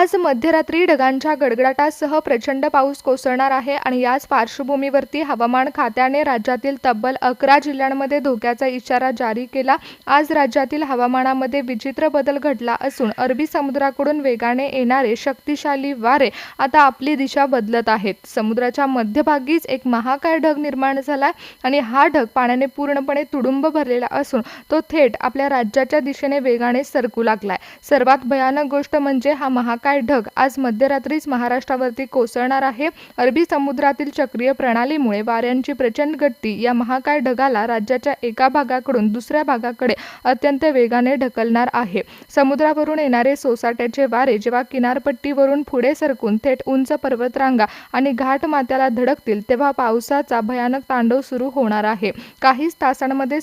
आज मध्यरात्री ढगांच्या गडगडाटासह प्रचंड पाऊस कोसळणार आहे आणि याच पार्श्वभूमीवरती हवामान खात्याने राज्यातील तब्बल 11 जिल्ह्यांमध्ये धोक्याचा इशारा जारी केला। आज राज्यातील हवामानामध्ये विचित्र बदल घडला असून अरबी समुद्राकडून वेगाने येणारे शक्तिशाली वारे आता आपली दिशा बदलत आहेत। समुद्राच्या मध्यभागीच एक महाकाय ढग निर्माण झाला आणि हा ढग पाण्याने पूर्णपणे तुडुंब भरलेला असून तो थेट आपल्या राज्याच्या दिशेने वेगाने सरकू लागलाय। सर्वात भयानक गोष्ट म्हणजे हा महाकाय ढग आज मध्यरात्रीच महाराष्ट्रावरती कोसळणार आहे। अरबी समुद्रातील चक्रीय प्रणालीमुळे वाऱ्यांची प्रचंड गती या महाकाय ढगाला राज्याच्या एका भागाकडून दुसऱ्या भागाकडे अत्यंत वेगाने ढकलणार आहे। समुद्रावरून येणारे सोसाट्याचे वारे जेव्हा किनारपट्टीवरून पुढे सरकून थेट उंच पर्वतरांगा आणि घाट माथ्याला धडकतील तेव्हा पावसाचा भयानक तांडव सुरू होणार आहे। काहीच तासांमध्ये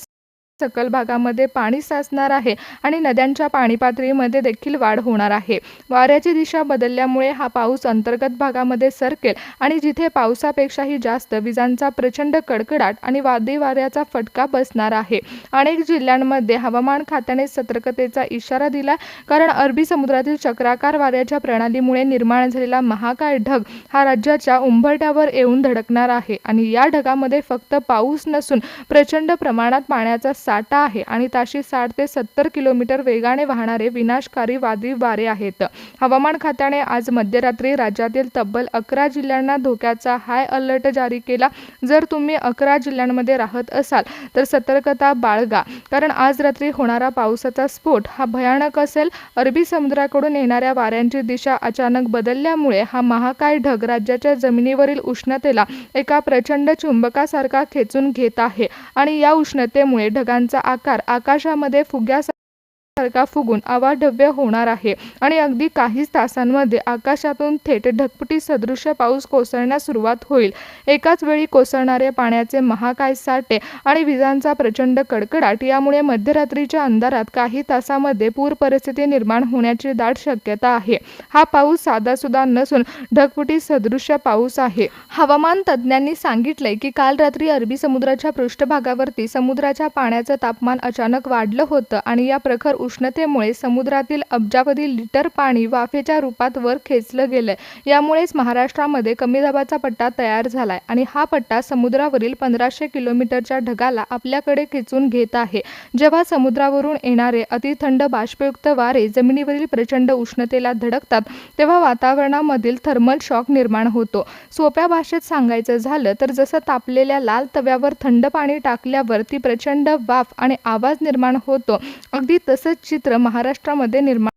सकल भागामध्ये पाणी साचणार आहे आणि नद्यांच्या पाणी पातळीमध्ये देखील वाढ होणार आहे। वाऱ्याची दिशा बदलल्यामुळे हा पाऊस अंतर्गत भागामध्ये सरकेल आणि जिथे पावसापेक्षाही जास्त विजांचा प्रचंड कडकडाट आणि वादळी वाऱ्याचा फटका बसणार आहे। अनेक जिल्ह्यांमध्ये हवामान खात्याने सतर्कतेचा इशारा दिला, कारण अरबी समुद्रातील चक्राकार वाऱ्याच्या प्रणालीमुळे निर्माण झालेला महाकाय ढग हा राज्याच्या उंबरठ्यावर येऊन धडकणार आहे आणि या ढगामध्ये फक्त पाऊस नसून प्रचंड प्रमाणात पाण्याचा साठा आहे आणि ताशी 60 ते 70 किलोमीटर वेगाने वाहणारे विनाशकारी वादळी वारे आहेत। हवामान खात्याने आज मध्यरात्री राज्यातील तब्बल 11 जिल्ह्यांना धोक्याचा हाय अलर्ट जारी केला। जर तुम्ही 11 जिल्ह्यांमध्ये राहत असाल तर सतर्कता बाळगा, कारण आज रात्री होणारा पावसाचा स्फोट हा भयानक असेल। अरबी समुद्राकडून येणाऱ्या वाऱ्यांची दिशा अचानक बदलल्यामुळे हा महाकाय ढग राज्याच्या जमिनीवरील उष्णतेला एका प्रचंड चुंबकासारखा खेचून घेत आहे आणि या उष्णतेमुळे ढगांचा आकार आकाशामध्ये फुग्यासारखा फुगून अवाढव्य होणार आहे आणि अगदी काहीच तासांमध्ये आकाशातून थेट ढगफुटी सदृश्य पाऊस कोसळण्यास सुरुवात होईल। एकाच वेळी कोसळणारे पाण्याचे महाकाय साठे आणि विजांचा प्रचंड कडकडाट यामुळे मध्यरात्रीच्या अंधारात काही तासांमध्ये पूर परिस्थिती निर्माण होण्याची दाट शक्यता आहे। हा पाऊस साधासुद्धा नसून ढगफुटी सदृश्य पाऊस आहे। हवामान तज्ज्ञांनी सांगितले की काल रात्री अरबी समुद्राच्या पृष्ठभागावरती समुद्राच्या पाण्याचं तापमान अचानक वाढलं होतं आणि या प्रखर उष्णतेमुळे समुद्रातील अब्जावधी लिटर पाणी वाफेच्या रूपात वर खेचलं गेलंय। यामुळेच महाराष्ट्रामध्ये कमी दाबाचा पट्टा तयार झालाय आणि हा पट्टा समुद्रावरील 1500 किलोमीटरच्या ढगाला आपल्याकडे खेचून घेत आहे। जेव्हा समुद्रावरून येणारे अतिथंड बाष्पयुक्त वारे जमिनीवरील प्रचंड उष्णतेला धडकतात तेव्हा वातावरणामधील थर्मल शॉक निर्माण होतो। सोप्या भाषेत सांगायचं झालं तर जसं तापलेल्या लाल तव्यावर थंड पाणी टाकल्यावर ती प्रचंड वाफ आणि आवाज निर्माण होतो, अगदी तसंच चित्र महाराष्ट्रामध्ये निर्माण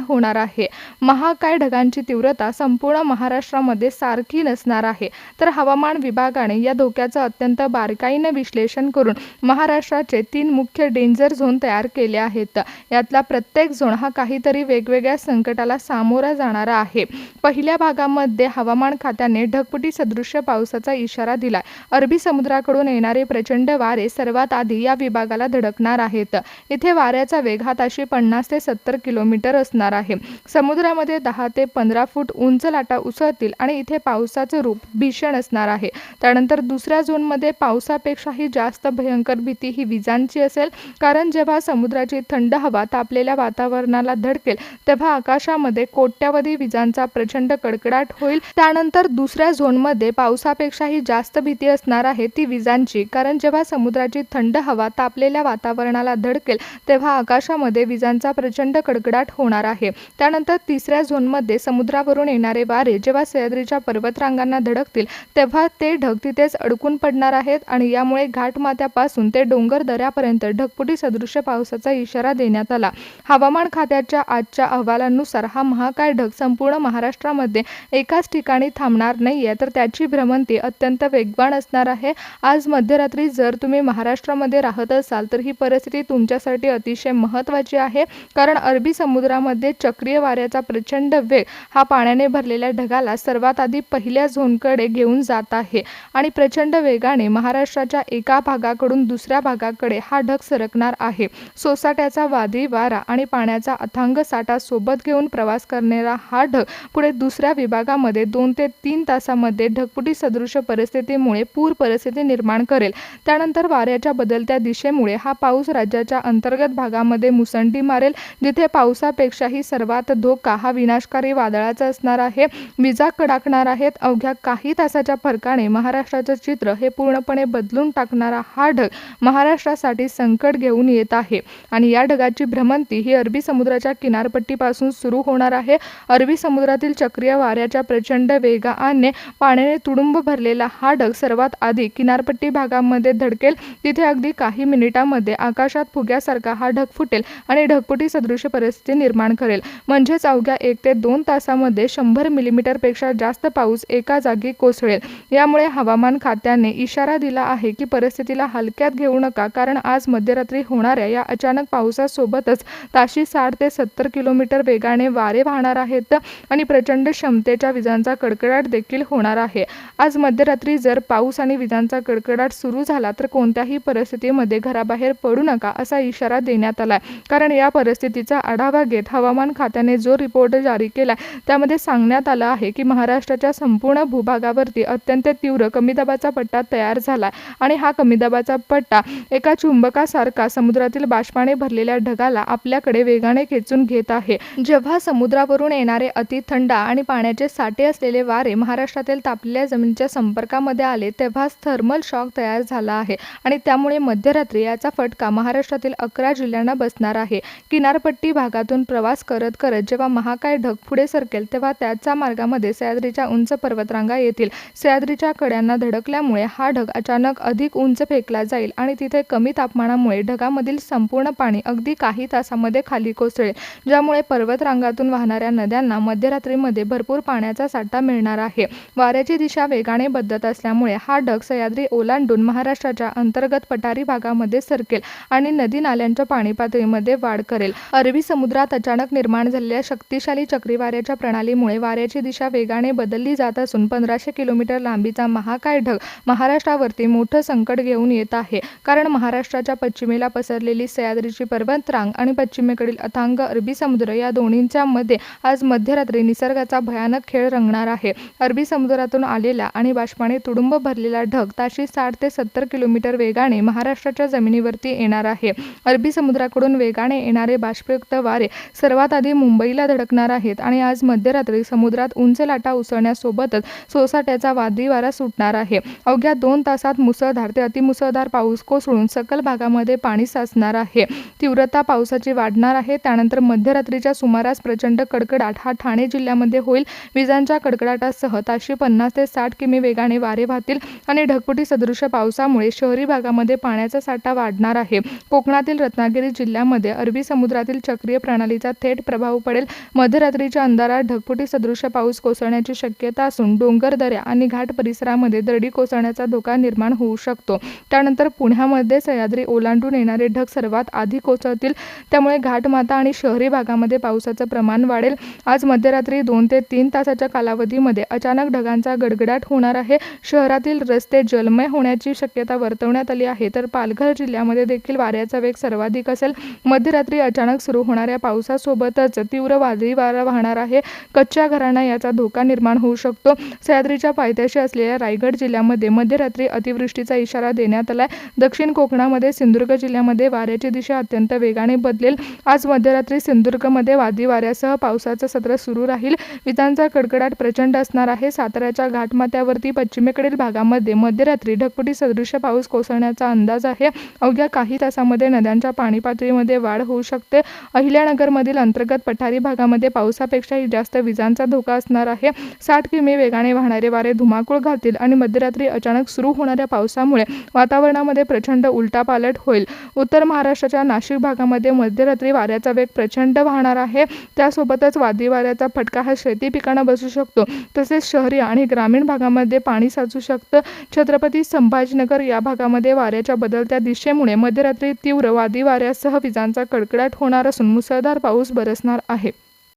होणार आहे। महाकाय ढगांची तीव्रता संपूर्ण महाराष्ट्रामध्ये सारखी नसणार आहे, तर हवामान विभागाने या धोक्याचं अत्यंत बारकाईने विश्लेषण करून महाराष्ट्राचे 3 मुख्य डेंजर झोन तयार केले आहेत। यातला प्रत्येक झोन हा काहीतरी वेगवेगळ्या संकटाला सामोरा जाणारा आहे। पहिल्या भागामध्ये हवामान खात्याने ढगफुटी सदृश्य पावसाचा इशारा दिलाय। अरबी समुद्राकडून येणारे प्रचंड वारे सर्वात आधी या विभागाला धडकणार आहेत। इथे वाऱ्याचा वेग हा ताशी 50 ते 70 किलोमीटर असणार आहे। समुद्रामध्ये 10 ते 15 फूट उंच लाटा उसळतील आणि इथे पावसाचं रूप भीषण असणार आहे। त्यानंतर दुसऱ्या झोनमध्ये पावसापेक्षाही जास्त भयंकर भीती ही विजांची असेल, कारण जेव्हा समुद्राची थंड हवा तापलेल्या वातावरणाला धडकेल तेव्हा आकाशामध्ये कोट्यावधी विजांचा प्रचंड कडकडाट होईल। त्यानंतर दुसऱ्या झोनमध्ये पावसापेक्षाही जास्त भीती असणार आहे ती विजांची, कारण जेव्हा समुद्राची थंड हवा तापलेल्या वातावरणाला धडकेल तेव्हा आकाशामध्ये विजांचा प्रचंड कडकडाट होणार आहे। त्यानंतर तिसऱ्या झोनमध्ये समुद्रावरून येणारे वारे जेव्हा सह्याद्रीच्या पर्वतरांगांना धडकतील तेव्हा ते ढग तिथेच अडकून पडणार आहेत आणि यामुळे घाटमाथ्यापासून ते डोंगर दऱ्यापर्यंत ढगफुटी सदृश्य पावसाचा इशारा देण्यात आला। हवामान खात्याच्या आजच्या अहवालानुसार हा महाकाय ढग संपूर्ण महाराष्ट्रामध्ये एकाच ठिकाणी थांबणार नाहीये, तर त्याची भ्रमंती अत्यंत वेगवान असणार आहे। आज मध्यरात्री जर तुम्ही महाराष्ट्रामध्ये राहत असाल तर ही परिस्थिती तुमच्यासाठी अतिशय महत्त्वाची आहे, कारण अरबी समुद्रामध्ये चक्रीय वाऱ्याचा प्रचंड वेग हा पाण्याने भरलेल्या ढगाला सर्वात आधी पहिल्या झोनकडे घेऊन जात आहे आणि प्रचंड वेगाने महाराष्ट्राच्या एका भागाकडून दुसऱ्या भागाकडे हा ढग सरकणार आहे। सोसाट्याचा वादळी वारा आणि पाण्याचा अथांग साठा सोबत घेऊन प्रवास करणारा हा ढग पुढे दुसऱ्या विभागामध्ये 2 ते 3 तासांमध्ये ढगफुटी सदृश्य परिस्थितीमुळे पूर परिस्थिती निर्माण करेल। त्यानंतर वाऱ्याच्या बदलत्या दिशेमुळे हा पाऊस राज्याच्या अंतर्गत भागामध्ये मुसंडी मारेल, जिथे पावसापेक्षा पेक्षाही सर्वात धोका हा विनाशकारी वादळाचा असणार आहे. विजा कडाकणार आहेत. अवघ्या काही तासाच्या फरकाने महाराष्ट्राचं चित्र हे पूर्णपणे बदलून टाकणारा हा ढग महाराष्ट्रासाठी संकट घेऊन येत आहे आणि या ढगाची भ्रमंती ही अरबी समुद्राच्या किनारपट्टीपासून सुरू होणार आहे. अरबी समुद्रातील चक्रीय वाऱ्याच्या प्रचंड वेगाने पाण्याने तुडुंब भरलेला हा ढग सर्वात आधी किनारपट्टी भागामध्ये धडकेल. तिथे अगदी काही मिनिटांमध्ये आकाशात फुग्यासारखा हा ढग फुटेल आणि ढगफुटी सदृश परिस्थिती निर्माण करेल. म्हणजेच अवघ्या 1 ते 2 तासामध्ये 100 मिलीमीटर पेक्षा जास्त पाऊस एका जागी कोसळेल. यामुळे हवामान खात्याने इशारा दिला आहे की परिस्थितीला हलक्यात घेऊ नका, कारण आज मध्यरात्री होणाऱ्या या अचानक पावसासोबतच ताशी 60 ते 70 किलोमीटर वेगाने वारे वाहणार आहेत आणि प्रचंड क्षमतेच्या विजांचा कडकडाट देखील होणार आहे. आज मध्यरात्री जर पाऊस आणि विजांचा कडकडाट सुरू झाला तर कोणत्याही परिस्थितीमध्ये घराबाहेर पडू नका असा इशारा देण्यात आलाय. कारण या परिस्थितीचा आढावा घेत हवामान खात्याने जो रिपोर्ट जारी केलाय त्यामध्ये सांगण्यात आलं आहे की महाराष्ट्राच्या संपूर्ण भूभागावरती अत्यंत तीव्र कमी दाबाचा पट्टा तयार झाला आणि हा कमी दाबाचा पट्टा एका चुंबकासारखा समुद्रातील बाष्पाने भरलेल्या ढगाला आपल्याकडे वेगाने खेचून घेत आहे. जेव्हा समुद्रावरून येणारे अति थंड आणि पाण्याचे साठे असलेले वारे महाराष्ट्रातील तापलेल्या जमिनीच्या संपर्कामध्ये आले तेव्हाच थर्मल शॉक तयार झाला आहे आणि त्यामुळे मध्यरात्री याचा फटका महाराष्ट्रातील 11 जिल्ह्यांना बसणार आहे. किनारपट्टी भागातून प्रवास करत करत जेव्हा महाकाय ढग पुढे सरकेल तेव्हा त्याच्या मार्गामध्ये सह्याद्रीच्या उंच पर्वतरांगा येतील. सह्याद्रीच्या कड्यांना धडकल्यामुळे हा ढग अचानक अधिक उंच फेकला जाईल आणि तिथे कमी तापमानामुळे ढगामधील संपूर्ण पाणी अगदी काही तासामध्ये खाली कोसळेल, ज्यामुळे पर्वतरांगातून वाहणाऱ्या नद्यांना मध्यरात्रीमध्ये भरपूर पाण्याचा साठा मिळणार आहे. वाऱ्याची दिशा वेगाने बदलत असल्यामुळे हा ढग सह्याद्री ओलांडून महाराष्ट्राच्या अंतर्गत पठारी भागामध्ये सरकेल आणि नदी नाल्यांच्या पाणी पातळीमध्ये वाढ करेल. अरबी समुद्रात अचानक निर्माण झालेल्या शक्तिशाली चक्रीवाऱ्याच्या प्रणालीमुळे वाऱ्याची दिशा वेगाने बदलली जात असून 1500 किलोमीटर लांबीचा महाकाय ढग महाराष्ट्रावरती मोठं संकट घेऊन येत आहे. कारण महाराष्ट्राच्या पश्चिमेला पसरलेली सह्याद्रीची पर्वतरांग आणि पश्चिमेकडील अथांग अरबी समुद्र या दोन्हींच्या मध्ये आज मध्यरात्री निसर्गाचा भयानक खेळ रंगणार आहे. अरबी समुद्रातून आलेला आणि बाष्पाने तुडुंब भरलेला ढग ताशी 60 ते 70 किलोमीटर वेगाने महाराष्ट्राच्या जमिनीवरती येणार आहे. अरबी समुद्राकडून वेगाने येणारे बाष्पयुक्त वारे सर्वात आधी मुंबईला धडकणार आहेत आणि आज मध्यरात्री समुद्रात उंच लाटा उसळण्यासोबतच सोसाट्याचा वादळी वारा सुटणार आहे. अवघ्या 2 तासात मुसळधार ते अतिमुसळधार पाऊस कोसळून सकल भागामध्ये पाणी साचणार आहे. तीव्रता पावसाची वाढणार आहे. त्यानंतर मध्यरात्रीच्या सुमारास प्रचंड कडकडाट हा ठाणे जिल्ह्यामध्ये होईल. विजांच्या कडकडाटासह ताशी 50 ते 60 किमी वेगाने वारे वाहतील आणि ढगफुटी सदृश पावसामुळे शहरी भागामध्ये पाण्याचा साठा वाढणार आहे. कोकणातील रत्नागिरी जिल्ह्यामध्ये अरबी समुद्रातील चक्रीय प्रणालीचा थेट प्रभाव पडेल. मध्यरात्रीच्या अंधारात ढगफुटी सदृश पाऊस कोसळण्याची शक्यता असून डोंगर, दऱ्या आणि घाट परिसरामध्ये दरडी कोसळण्याचा धोका निर्माण होऊ शकतो. त्यानंतर पुण्यामध्ये सह्याद्री ओलांडून येणारे ढग सर्वात आधी कोसळतील. त्यामुळे घाटमाथा आणि शहरी भागामध्ये पावसाचं प्रमाण वाढेल. आज मध्यरात्री 2 ते 3 तासाच्या कालावधीमध्ये अचानक ढगांचा गडगडाट होणार आहे. शहरातील रस्ते जलमय होण्याची शक्यता वर्तवण्यात आली आहे. तर पालघर जिल्ह्यामध्ये देखील वाऱ्याचा वेग सर्वाधिक असेल. मध्यरात्री अचानक सुरू होणाऱ्या पावसासोबतच तीव्र वादळी वारा वाहणार आहे. कच्च्या घरांना याचा धोका निर्माण होऊ शकतो. सह्याद्रीच्या पायथ्याशी असलेल्या रायगड जिल्ह्यामध्ये मध्यरात्री अतिवृष्टीचा इशारा देण्यात आलाय. दक्षिण कोकणामध्ये सिंधुदुर्ग जिल्ह्यामध्ये वाऱ्याची दिशा अत्यंत वेगाने बदलेल. आज मध्यरात्री सिंधुदुर्गमध्ये वादळी वाऱ्यासह पावसाचं सत्र सुरू राहील. विजांचा कडकडाट प्रचंड असणार आहे. साताऱ्याच्या घाटमाथ्यावरती पश्चिमेकडील भागामध्ये मध्यरात्री ढगफुटी सदृश पाऊस कोसळण्याचा अंदाज आहे. अवघ्या काही तासामध्ये नद्यांच्या पाणी पातळीमध्ये वाढ होऊ शकते. अहिल्यानगरमधील अंतर्गत पठारी भागामध्ये पावसापेक्षाही जास्त विजांचा धोका असणार आहे. 60 किमी वेगाने वाहणारे वारे धुमाकूळ घालतील आणि मध्यरात्री अचानक सुरू होणाऱ्या पावसामुळे वातावरणामध्ये प्रचंड उलटापालट होईल. उत्तर महाराष्ट्राच्या नाशिक भागामध्ये मध्यरात्री वाऱ्याचा वेग प्रचंड वाहणार आहे. त्यासोबतच वादळी वाऱ्याचा फटका हा शेती पिकांना बसू शकतो. तसेच शहरी आणि ग्रामीण भागामध्ये पाणी साचू शकतं. छत्रपती संभाजीनगर या भागामध्ये वाऱ्याच्या बदलत्या दिशेमुळे मध्यरात्री तीव्र वादळी वाऱ्यासह विजांचा कडकडाट होणार असून मुसळधार पाऊस बरसणार आहे.